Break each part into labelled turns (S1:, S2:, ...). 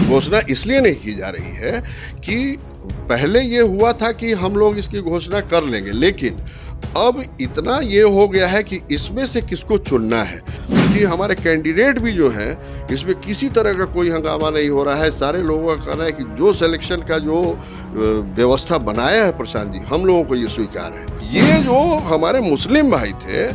S1: घोषणा इसलिए नहीं की जा रही है कि पहले ये हुआ था कि हम लोग इसकी घोषणा कर लेंगे, लेकिन अब इतना ये हो गया है कि इसमें से किसको चुनना है कि हमारे कैंडिडेट भी जो हैं, इसमें किसी तरह का कोई हंगामा नहीं हो रहा है। सारे लोगों का कहना है कि जो सिलेक्शन का जो व्यवस्था बनाया है प्रशांत जी, हम लोगों को ये स्वीकार है। ये जो हमारे मुस्लिम भाई थे,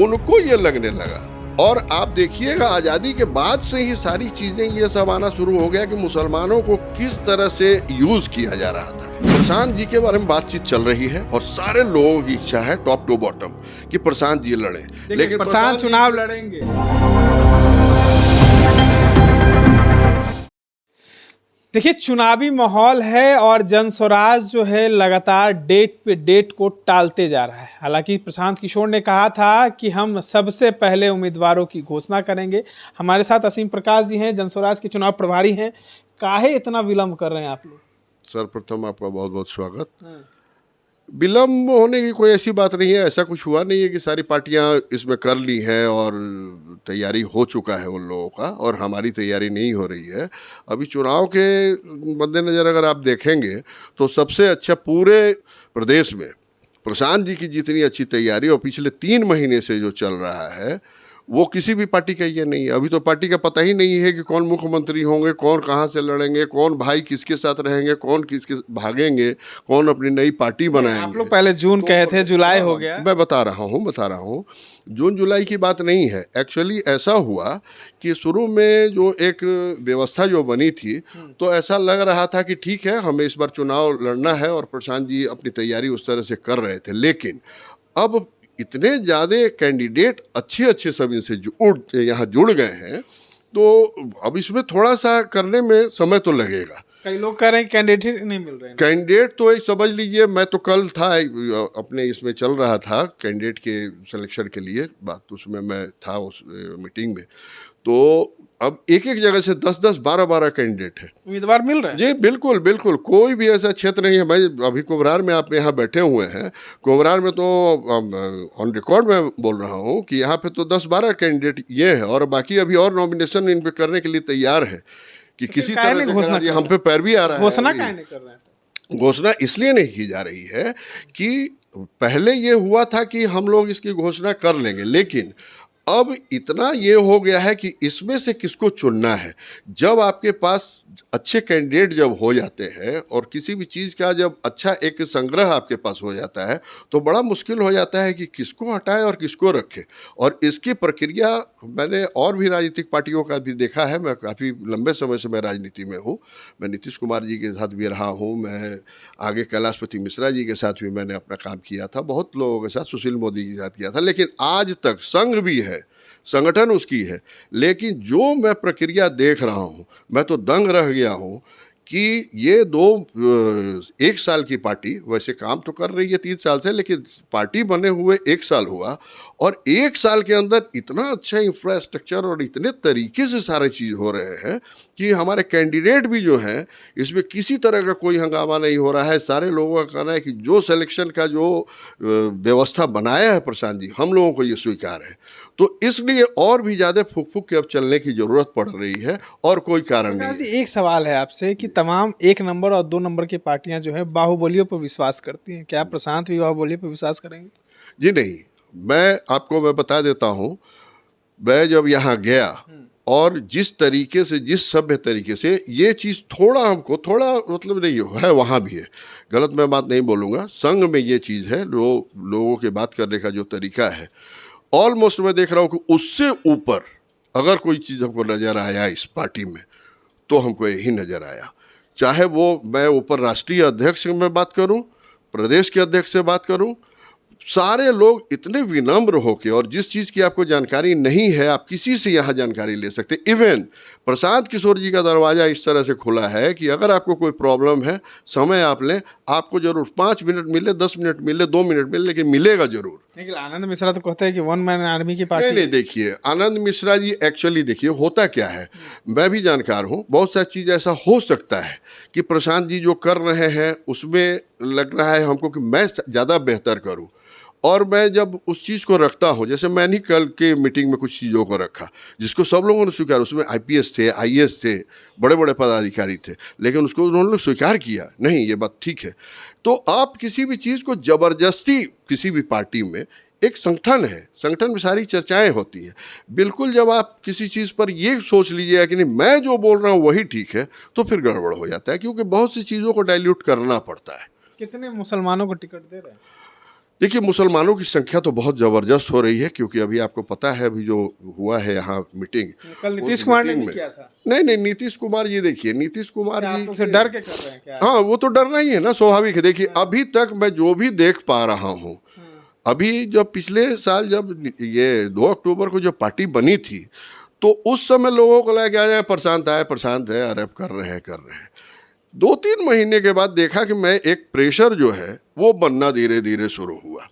S1: उनको ये लगने लगा। और आप देखिएगा आज़ादी के बाद से ही सारी चीज़ें ये सब आना शुरू हो गया कि मुसलमानों को किस तरह से यूज़ किया जा रहा था। प्रशांत जी के बारे में बातचीत चल रही है और सारे लोगों की इच्छा है टॉप टू बॉटम कि प्रशांत जी लड़े,
S2: लेकिन प्रशांत चुनाव लड़ेंगे। देखिए, चुनावी माहौल है और जनस्वराज जो है लगातार डेट पे डेट को टालते जा रहा है। हालांकि प्रशांत किशोर ने कहा था कि हम सबसे पहले उम्मीदवारों की घोषणा करेंगे। हमारे साथ असीम प्रकाश जी हैं, जनस्वराज के चुनाव प्रभारी हैं। काहे इतना विलम्ब कर रहे हैं आप लोग?
S1: सर्वप्रथम आपका बहुत बहुत स्वागत। विलम्ब होने की कोई ऐसी बात नहीं है, ऐसा कुछ हुआ नहीं है कि सारी पार्टियां इसमें कर ली हैं और तैयारी हो चुका है उन लोगों का और हमारी तैयारी नहीं हो रही है। अभी चुनाव के मद्देनज़र अगर आप देखेंगे तो सबसे अच्छा पूरे प्रदेश में प्रशांत जी की जितनी अच्छी तैयारी और पिछले 3 महीने से जो चल रहा है वो किसी भी पार्टी का ये नहीं है। अभी तो पार्टी का पता ही नहीं है कि कौन मुख्यमंत्री होंगे, कौन कहाँ से लड़ेंगे, कौन भाई किसके साथ रहेंगे, कौन किसके भागेंगे, कौन अपनी नई पार्टी बनाएंगे।
S2: आप लोग पहले जून कहे थे, जुलाई हो गया।
S1: मैं बता रहा हूँ जून जुलाई की बात नहीं है। एक्चुअली ऐसा हुआ कि शुरू में जो एक व्यवस्था जो बनी थी तो ऐसा लग रहा था कि ठीक है, हमें इस बार चुनाव लड़ना है और प्रशांत जी अपनी तैयारी उस तरह से कर रहे थे। लेकिन अब इतने ज़्यादा कैंडिडेट अच्छे सब इनसे यहाँ जुड़ गए हैं तो अब इसमें थोड़ा सा करने में समय तो लगेगा।
S2: कई लोग कह रहे हैं कैंडिडेट नहीं मिल रहे हैं।
S1: कैंडिडेट तो एक समझ लीजिए, मैं तो कल था अपने इसमें चल रहा था कैंडिडेट के सिलेक्शन के लिए बात, उसमें मैं था उस मीटिंग में। तो अब एक जगह से 10-10, 12-12 कैंडिडेट है,
S2: उम्मीदवार मिल रहे हैं।
S1: जी बिल्कुल बिल्कुल, कोई भी ऐसा क्षेत्र नहीं है। मैं अभी कुम्हरार में, आप यहाँ बैठे हुए हैं, कुम्हरार में तो ऑन रिकॉर्ड में बोल रहा हूँ कि यहाँ पे तो 10-12 कैंडिडेट ये है और बाकी अभी और नॉमिनेशन इन पे करने के लिए तैयार है कि
S2: तो
S1: किसी तरह से घोषणा हम पे पैरवी आ रहा है।
S2: घोषणा काहे नहीं कर रहे हैं?
S1: घोषणा इसलिए नहीं की जा रही है कि पहले ये हुआ था कि हम लोग इसकी घोषणा कर लेंगे, लेकिन अब इतना ये हो गया है कि इसमें से किसको चुनना है। जब आपके पास अच्छे कैंडिडेट जब हो जाते हैं और किसी भी चीज़ का जब अच्छा एक संग्रह आपके पास हो जाता है तो बड़ा मुश्किल हो जाता है कि किसको हटाएं और किसको रखें। और इसकी प्रक्रिया मैंने और भी राजनीतिक पार्टियों का भी देखा है। मैं काफ़ी लंबे समय से मैं राजनीति में हूँ। मैं नीतीश कुमार जी के साथ भी रहा हूँ, मैं आगे कैलाशपति मिश्रा जी के साथ भी मैंने अपना काम किया था, बहुत लोगों के साथ, सुशील मोदी के साथ किया था। लेकिन आज तक संघ भी है, संगठन उसकी है, लेकिन जो मैं प्रक्रिया देख रहा हूँ मैं तो दंग रह गया हूँ कि ये 1 साल की पार्टी वैसे काम तो कर रही है 3 साल से, लेकिन पार्टी बने हुए 1 साल हुआ और 1 साल के अंदर इतना अच्छा इंफ्रास्ट्रक्चर और इतने तरीके से सारे चीज़ हो रहे हैं कि हमारे कैंडिडेट भी जो हैं इसमें किसी तरह का कोई हंगामा नहीं हो रहा है। सारे लोगों का कहना है कि जो सिलेक्शन का जो व्यवस्था बनाया है प्रशांत जी, हम लोगों को ये स्वीकार है। तो इसलिए और भी ज़्यादा फूक के अब चलने की ज़रूरत पड़ रही है और कोई कारण नहीं है।
S2: एक सवाल है आपसे कि तमाम 1 नंबर और 2 नंबर की पार्टियां जो है बाहुबलियों पर विश्वास करती हैं, क्या प्रशांत भी बाहुबली पर विश्वास करेंगे?
S1: जी नहीं, मैं बता देता हूँ, मैं जब यहाँ गया और जिस तरीके से, जिस सभ्य तरीके से ये चीज़ थोड़ा मतलब नहीं है, वहाँ भी है, गलत मैं बात नहीं बोलूँगा। संघ में ये चीज़ है, लोगों के बात करने का जो तरीका है, ऑलमोस्ट मैं देख रहा हूँ कि उससे ऊपर अगर कोई चीज़ हमको नज़र आया इस पार्टी में तो हमको यही नज़र आया। चाहे वो मैं ऊपर राष्ट्रीय अध्यक्ष में बात करूं, प्रदेश के अध्यक्ष से बात करूं, सारे लोग इतने विनम्र होके, और जिस चीज़ की आपको जानकारी नहीं है आप किसी से यहाँ जानकारी ले सकते। इवन प्रशांत किशोर जी का दरवाज़ा इस तरह से खुला है कि अगर आपको कोई प्रॉब्लम है, समय आप लें, आपको जरूर 5 मिनट मिले, 10 मिनट मिले, 2 मिनट मिले, लेकिन मिलेगा जरूर।
S2: लेकिन आनंद मिश्रा तो कहते हैं कि 1 मैन आर्मी की पार्टी
S1: नहीं, देखिए आनंद मिश्रा जी, एक्चुअली देखिए होता क्या है, मैं भी जानकार हूँ, बहुत सारी चीज़ ऐसा हो सकता है कि प्रशांत जी जो कर रहे हैं उसमें लग रहा है हमको कि मैं ज़्यादा बेहतर करूँ, और मैं जब उस चीज़ को रखता हूँ, जैसे मैंने ही कल के मीटिंग में कुछ चीज़ों को रखा जिसको सब लोगों ने स्वीकार, उसमें आईपीएस थे, आईएएस थे, बड़े बड़े पदाधिकारी थे, लेकिन उसको उन्होंने स्वीकार किया, नहीं ये बात ठीक है। तो आप किसी भी चीज़ को ज़बरदस्ती, किसी भी पार्टी में एक संगठन है, संगठन में सारी चर्चाएं होती है, बिल्कुल जब आप किसी चीज़ पर ये सोच लीजिएगा कि नहीं मैं जो बोल रहा हूँ वही ठीक है, तो फिर गड़बड़ हो जाता है, क्योंकि बहुत सी चीज़ों को डाइल्यूट करना पड़ता है।
S2: कितने मुसलमानों को टिकट दे रहे हैं?
S1: देखिए, मुसलमानों की संख्या तो बहुत ज़बरदस्त हो रही है, क्योंकि अभी आपको पता है अभी जो हुआ है यहाँ मीटिंग,
S2: कल
S1: उस
S2: नीतीश कुमार ने
S1: मीटिंग
S2: भी
S1: में
S2: किया था।
S1: नहीं नहीं, नीतीश कुमार जी देखिए, नीतीश कुमार
S2: आप
S1: जी
S2: लोग से डर के कर रहे हैं क्या?
S1: हाँ, वो तो डरना ही है ना, स्वाभाविक है। देखिए अभी तक मैं जो भी देख पा रहा हूँ, अभी जब पिछले साल जब ये 2 अक्टूबर को जो पार्टी बनी थी, तो उस समय लोगों को लगा कि आया प्रशांत है, अरे कर रहे हैं। 2-3 महीने के बाद देखा कि मैं एक प्रेशर जो है वो बनना धीरे धीरे शुरू हुआ,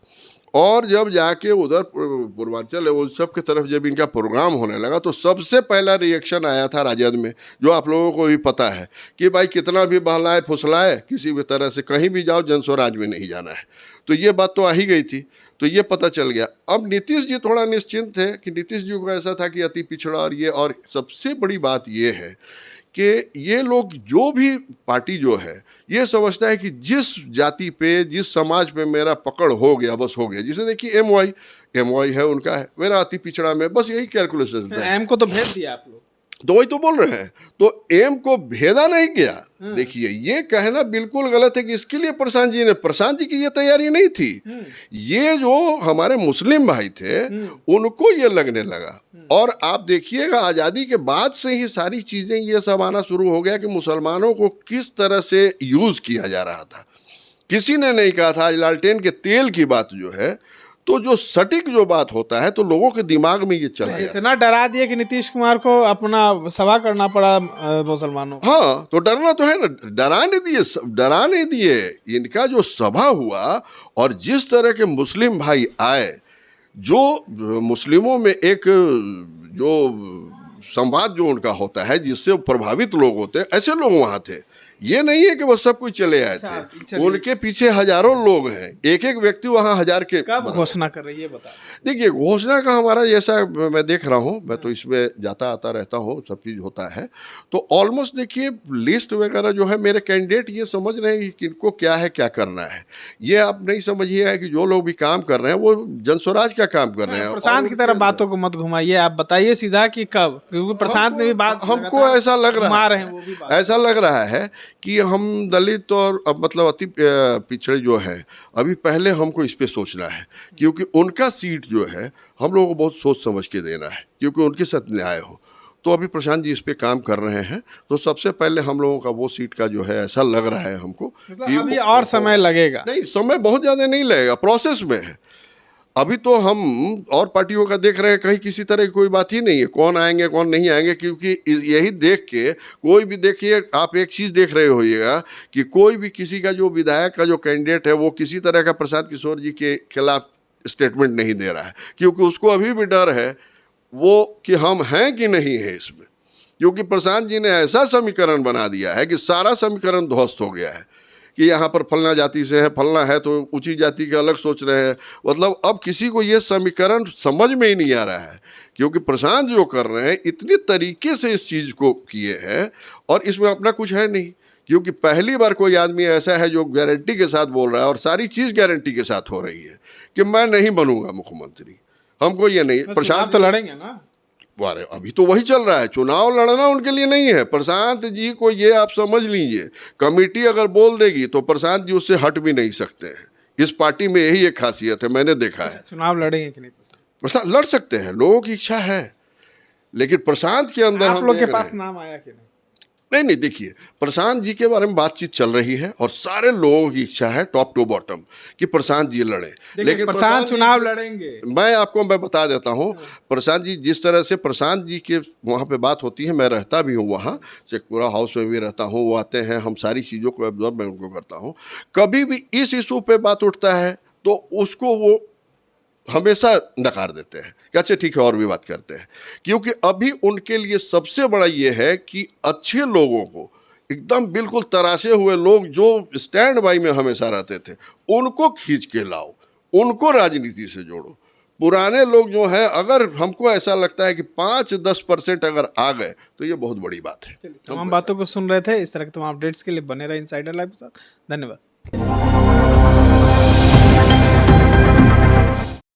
S1: और जब जाके उधर पूर्वांचल है उस सब की तरफ जब इनका प्रोग्राम होने लगा, तो सबसे पहला रिएक्शन आया था राजद में, जो आप लोगों को भी पता है कि भाई कितना भी बहलाए फुसलाए, किसी भी तरह से कहीं भी जाओ जनस्वराज में नहीं जाना है। तो ये बात तो आ ही गई थी, तो ये पता चल गया। अब नीतीश जी थोड़ा निश्चिंत है कि नीतीश जी को ऐसा था कि अति पिछड़ा, और सबसे बड़ी बात ये है कि ये लोग जो भी पार्टी जो है ये समझता है कि जिस जाति पे, जिस समाज पे मेरा पकड़ हो गया बस हो गया। जिसे देखिए एम वाई है उनका है, मेरा अति पिछड़ा में, बस यही कैलकुलेशन है।
S2: एम को तो भेज दिया आप लोग।
S1: तो वही तो बोल रहे हैं, तो एम को भेजा नहीं गया। देखिए ये कहना बिल्कुल गलत है कि इसके लिए प्रशांत जी की ये तैयारी नहीं थी। ये जो हमारे मुस्लिम भाई थे उनको ये लगने लगा, और आप देखिएगा आज़ादी के बाद से ही सारी चीज़ें ये सब आना शुरू हो गया कि मुसलमानों को किस तरह से यूज़ किया जा रहा था। किसी ने नहीं कहा था, आज लालटेन के तेल की बात जो है, तो जो सटीक जो बात होता है तो लोगों के दिमाग में ये चला जाता है।
S2: इतना डरा दिए कि नीतीश कुमार को अपना सभा करना पड़ा मुसलमानों।
S1: हाँ, तो डरना तो है ना, डराने दिए इनका जो सभा हुआ, और जिस तरह के मुस्लिम भाई आए, जो मुस्लिमों में एक जो संवाद जो उनका होता है जिससे प्रभावित लोग होते हैं, ऐसे लोग वहाँ थे। ये नहीं है कि वो सब कुछ चले आए थे, उनके पीछे हजारों लोग हैं, एक एक व्यक्ति वहाँ 1000 के।
S2: कब घोषणा कर रही है बता?
S1: देखिए घोषणा का हमारा जैसा मैं देख रहा हूँ, मैं तो इसमें जाता आता रहता हूँ, सब चीज़ होता है, तो ऑलमोस्ट देखिए लिस्ट वगैरह जो है, मेरे कैंडिडेट ये समझ रहे हैं कि किनको क्या है, क्या करना है। ये आप नहीं समझिए कि जो लोग भी काम कर रहे हैं वो जनस्वराज का काम कर रहे हैं।
S2: प्रशांत की तरफ बातों को मत घुमाइए, आप बताइए सीधा कि कब, क्योंकि प्रशांत ने भी बात,
S1: हमको ऐसा लग रहा
S2: है, वो भी
S1: ऐसा लग रहा है कि हम दलित और अब मतलब अति पिछड़े जो है, अभी पहले हमको इस पे सोचना है, क्योंकि उनका सीट जो है हम लोगों को बहुत सोच समझ के देना है, क्योंकि उनके साथ न्याय हो। तो अभी प्रशांत जी इस पे काम कर रहे हैं, तो सबसे पहले हम लोगों का वो सीट का जो है ऐसा लग रहा है हमको
S2: कि अभी और समय लगेगा।
S1: नहीं, समय बहुत ज़्यादा नहीं लगेगा, प्रोसेस में है। अभी तो हम और पार्टियों का देख रहे हैं, कहीं किसी तरह की कोई बात ही नहीं है कौन आएंगे कौन नहीं आएंगे, क्योंकि यही देख के कोई भी, देखिए आप एक चीज़ देख रहे होइएगा कि कोई भी किसी का जो विधायक का जो कैंडिडेट है वो किसी तरह का प्रसाद किशोर जी के खिलाफ स्टेटमेंट नहीं दे रहा है, क्योंकि उसको अभी भी डर है वो कि हम हैं कि नहीं है इसमें, क्योंकि प्रशांत जी ने ऐसा समीकरण बना दिया है कि सारा समीकरण ध्वस्त हो गया है कि यहाँ पर फलना जाति से है, फलना है तो ऊंची जाति के अलग सोच रहे हैं। मतलब अब किसी को ये समीकरण समझ में ही नहीं आ रहा है, क्योंकि प्रशांत जो कर रहे हैं इतने तरीके से इस चीज़ को किए हैं, और इसमें अपना कुछ है नहीं, क्योंकि पहली बार कोई आदमी ऐसा है जो गारंटी के साथ बोल रहा है, और सारी चीज़ गारंटी के साथ हो रही है कि मैं नहीं बनूंगा मुख्यमंत्री। हमको ये नहीं,
S2: प्रशांत तो लड़ेंगे ना,
S1: अरे अभी तो वही चल रहा है, चुनाव लड़ना उनके लिए नहीं है। प्रशांत जी को ये आप समझ लीजिए, कमेटी अगर बोल देगी तो प्रशांत जी उससे हट भी नहीं सकते हैं। इस पार्टी में यही एक खासियत है, मैंने देखा है।
S2: चुनाव लड़ेंगे कि नहीं?
S1: प्रशांत लड़ सकते हैं, लोगों की इच्छा है, लेकिन प्रशांत के अंदर
S2: आप लोग के पास नाम आया कि नहीं?
S1: नहीं, देखिए प्रशांत जी के बारे में बातचीत चल रही है, और सारे लोगों की इच्छा है टॉप टू बॉटम कि प्रशांत जी लड़े, लेकिन
S2: प्रशांत चुनाव लड़ेंगे।
S1: मैं बता देता हूँ, प्रशांत जी जिस तरह से प्रशांत जी के वहाँ पे बात होती है, मैं रहता भी हूँ वहाँ, शेखपुरा हाउस में भी रहता हूँ, वो आते हैं, हम सारी चीज़ों को ऑब्जर्व मैं उनको करता हूँ। कभी भी इस इशू पे बात उठता है तो उसको वो हमेशा नकार देते हैं कि अच्छा ठीक है और भी बात करते हैं, क्योंकि अभी उनके लिए सबसे बड़ा ये है कि अच्छे लोगों को, एकदम बिल्कुल तराशे हुए लोग जो स्टैंड बाई में हमेशा रहते थे, उनको खींच के लाओ, उनको राजनीति से जोड़ो। पुराने लोग जो हैं, अगर हमको ऐसा लगता है कि 5-10% अगर आ गए तो ये बहुत बड़ी बात है।
S2: तमाम बातों को सुन रहे थे। इस तरह के तमाम अपडेट्स के लिए बने रहे इनसाइडर लाइव के साथ। धन्यवाद।